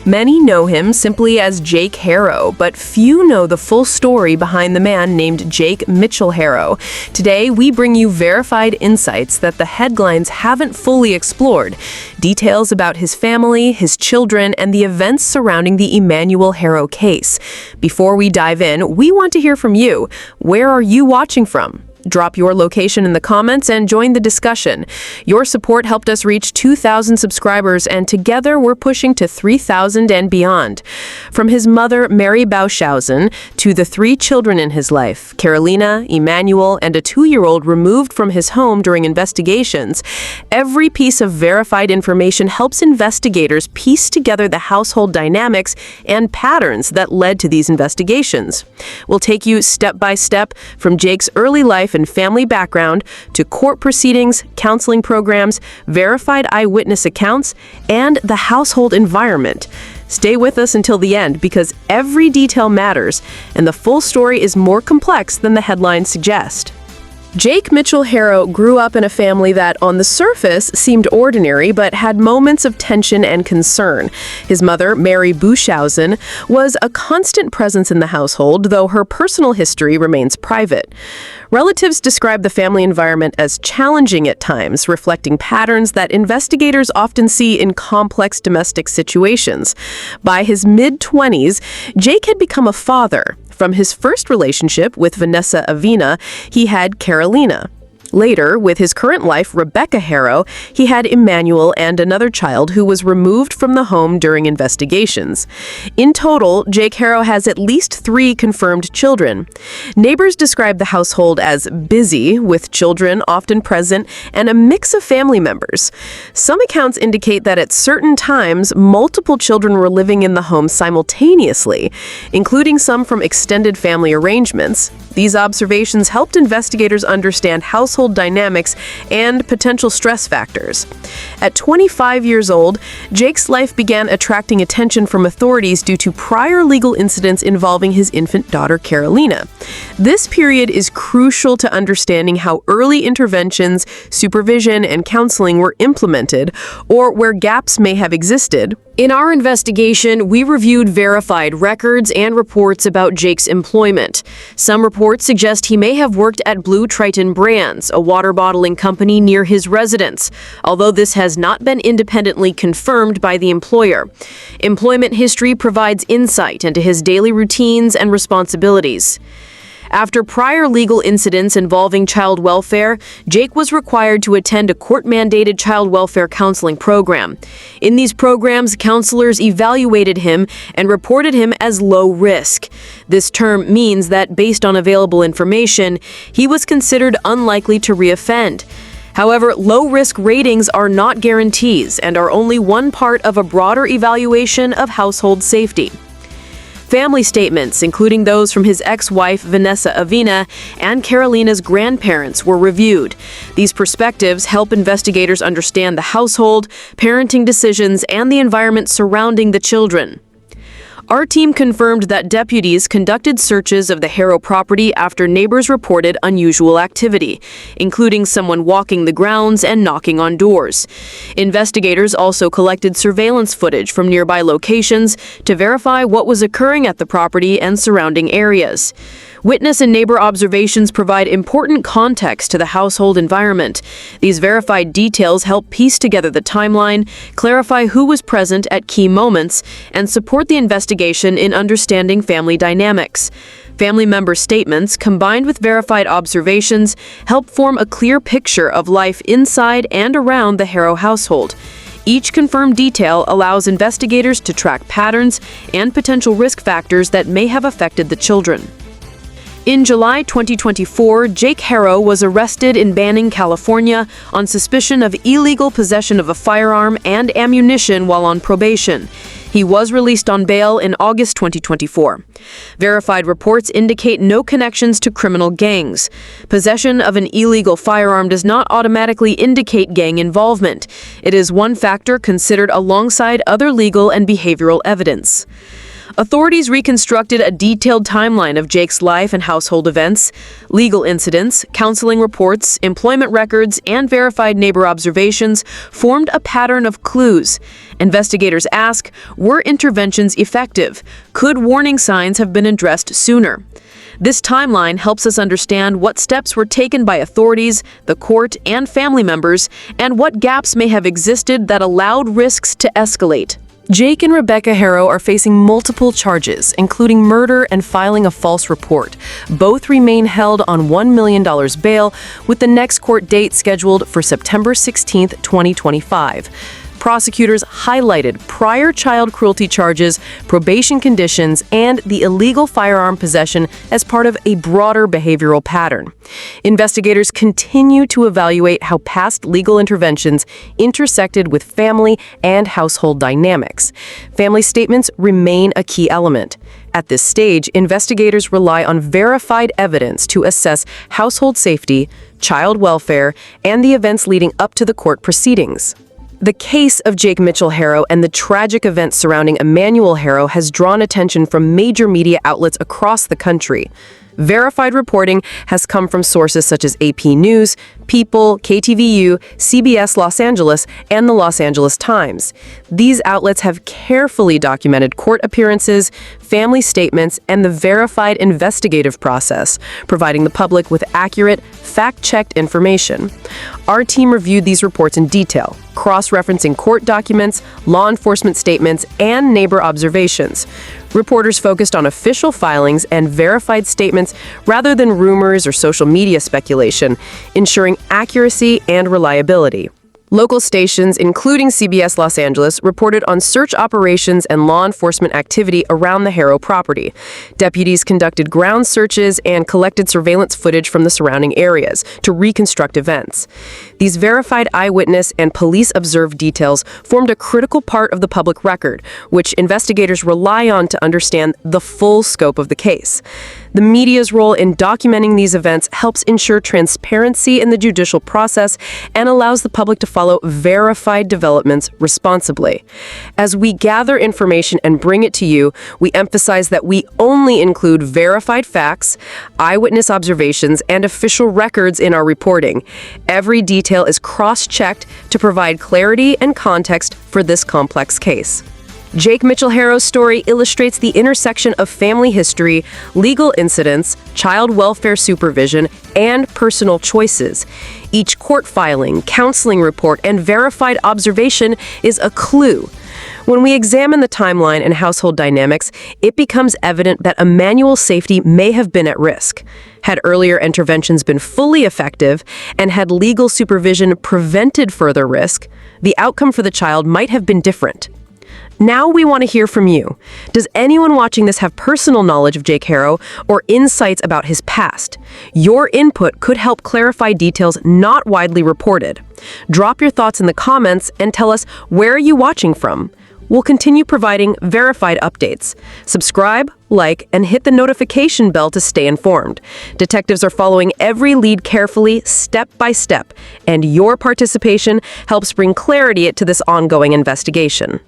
Many know him simply as Jake Haro, but few know the full story behind the man named Jake Mitchell Haro. Today, we bring you verified insights that the headlines haven't fully explored, details about his family, his children, and the events surrounding the Emmanuel Haro case. Before we dive in, we want to hear from you. Where are you watching from? Drop your location in the comments and join the discussion. Your support helped us reach 2,000 subscribers, and together we're pushing to 3,000 and beyond. From his mother, Mary Bauschhausen, to the 3 children in his life, Carolina, Emmanuel, and a 2-year-old removed from his home during investigations, every piece of verified information helps investigators piece together the household dynamics and patterns that led to these investigations. We'll take you step by step from Jake's early life and family background to court proceedings, counseling programs, verified eyewitness accounts, and the household environment. Stay with us until the end because every detail matters, and the full story is more complex than the headlines suggest. Jake Mitchell Haro grew up in a family that, on the surface, seemed ordinary but had moments of tension and concern. His mother, Mary Bauschhausen, was a constant presence in the household, though her personal history remains private. Relatives describe the family environment as challenging at times, reflecting patterns that investigators often see in complex domestic situations. By his mid-20s, Jake had become a father. From his first relationship with Vanessa Avina, he had Carolina. Later, with his current wife, Rebecca Haro, he had Emmanuel and another child who was removed from the home during investigations. In total, Jake Haro has at least 3 confirmed children. Neighbors describe the household as busy, with children often present, and a mix of family members. Some accounts indicate that at certain times, multiple children were living in the home simultaneously, including some from extended family arrangements. These observations helped investigators understand household dynamics and potential stress factors. At 25 years old, Jake's life began attracting attention from authorities due to prior legal incidents involving his infant daughter, Carolina. This period is crucial to understanding how early interventions, supervision, and counseling were implemented, or where gaps may have existed. In our investigation, we reviewed verified records and reports about Jake's employment. Some reports suggest he may have worked at Blue Triton Brands, a water bottling company near his residence, although this has not been independently confirmed by the employer. Employment history provides insight into his daily routines and responsibilities. After prior legal incidents involving child welfare, Jake was required to attend a court-mandated child welfare counseling program. In these programs, counselors evaluated him and reported him as low risk. This term means that, based on available information, he was considered unlikely to reoffend. However, low-risk ratings are not guarantees and are only one part of a broader evaluation of household safety. Family statements, including those from his ex-wife Vanessa Avina and Carolina's grandparents, were reviewed. These perspectives help investigators understand the household, parenting decisions, and the environment surrounding the children. Our team confirmed that deputies conducted searches of the Haro property after neighbors reported unusual activity, including someone walking the grounds and knocking on doors. Investigators also collected surveillance footage from nearby locations to verify what was occurring at the property and surrounding areas. Witness and neighbor observations provide important context to the household environment. These verified details help piece together the timeline, clarify who was present at key moments, and support the investigation in understanding family dynamics. Family member statements, combined with verified observations, help form a clear picture of life inside and around the Haro household. Each confirmed detail allows investigators to track patterns and potential risk factors that may have affected the children. In July 2024, Jake Haro was arrested in Banning, California, on suspicion of illegal possession of a firearm and ammunition while on probation. He was released on bail in August 2024. Verified reports indicate no connections to criminal gangs. Possession of an illegal firearm does not automatically indicate gang involvement. It is one factor considered alongside other legal and behavioral evidence. Authorities reconstructed a detailed timeline of Jake's life and household events, legal incidents, counseling reports, employment records, and verified neighbor observations formed a pattern of clues. Investigators ask, were interventions effective? Could warning signs have been addressed sooner? This timeline helps us understand what steps were taken by authorities, the court, and family members, and what gaps may have existed that allowed risks to escalate. Jake and Rebecca Haro are facing multiple charges, including murder and filing a false report. Both remain held on $1 million bail, with the next court date scheduled for September 16, 2025. Prosecutors highlighted prior child cruelty charges, probation conditions, and the illegal firearm possession as part of a broader behavioral pattern. Investigators continue to evaluate how past legal interventions intersected with family and household dynamics. Family statements remain a key element. At this stage, investigators rely on verified evidence to assess household safety, child welfare, and the events leading up to the court proceedings. The case of Jake Haro and the tragic events surrounding Emmanuel Haro has drawn attention from major media outlets across the country. Verified reporting has come from sources such as AP News, People, KTVU, CBS Los Angeles, and the Los Angeles Times. These outlets have carefully documented court appearances, family statements, and the verified investigative process, providing the public with accurate, fact-checked information. Our team reviewed these reports in detail, cross-referencing court documents, law enforcement statements, and neighbor observations. Reporters focused on official filings and verified statements rather than rumors or social media speculation, ensuring accuracy and reliability. Local stations, including CBS Los Angeles, reported on search operations and law enforcement activity around the Haro property. Deputies conducted ground searches and collected surveillance footage from the surrounding areas to reconstruct events. These verified eyewitness and police-observed details formed a critical part of the public record, which investigators rely on to understand the full scope of the case. The media's role in documenting these events helps ensure transparency in the judicial process and allows the public to follow verified developments responsibly. As we gather information and bring it to you, we emphasize that we only include verified facts, eyewitness observations, and official records in our reporting. Every detail is cross-checked to provide clarity and context for this complex case. Jake Haro's story illustrates the intersection of family history, legal incidents, child welfare supervision, and personal choices. Each court filing, counseling report, and verified observation is a clue. When we examine the timeline and household dynamics, it becomes evident that Emmanuel's safety may have been at risk. Had earlier interventions been fully effective, and had legal supervision prevented further risk, the outcome for the child might have been different. Now we want to hear from you. Does anyone watching this have personal knowledge of Jake Haro or insights about his past? Your input could help clarify details not widely reported. Drop your thoughts in the comments and tell us, where are you watching from? We'll continue providing verified updates. Subscribe, like, and hit the notification bell to stay informed. Detectives are following every lead carefully, step by step, and your participation helps bring clarity to this ongoing investigation.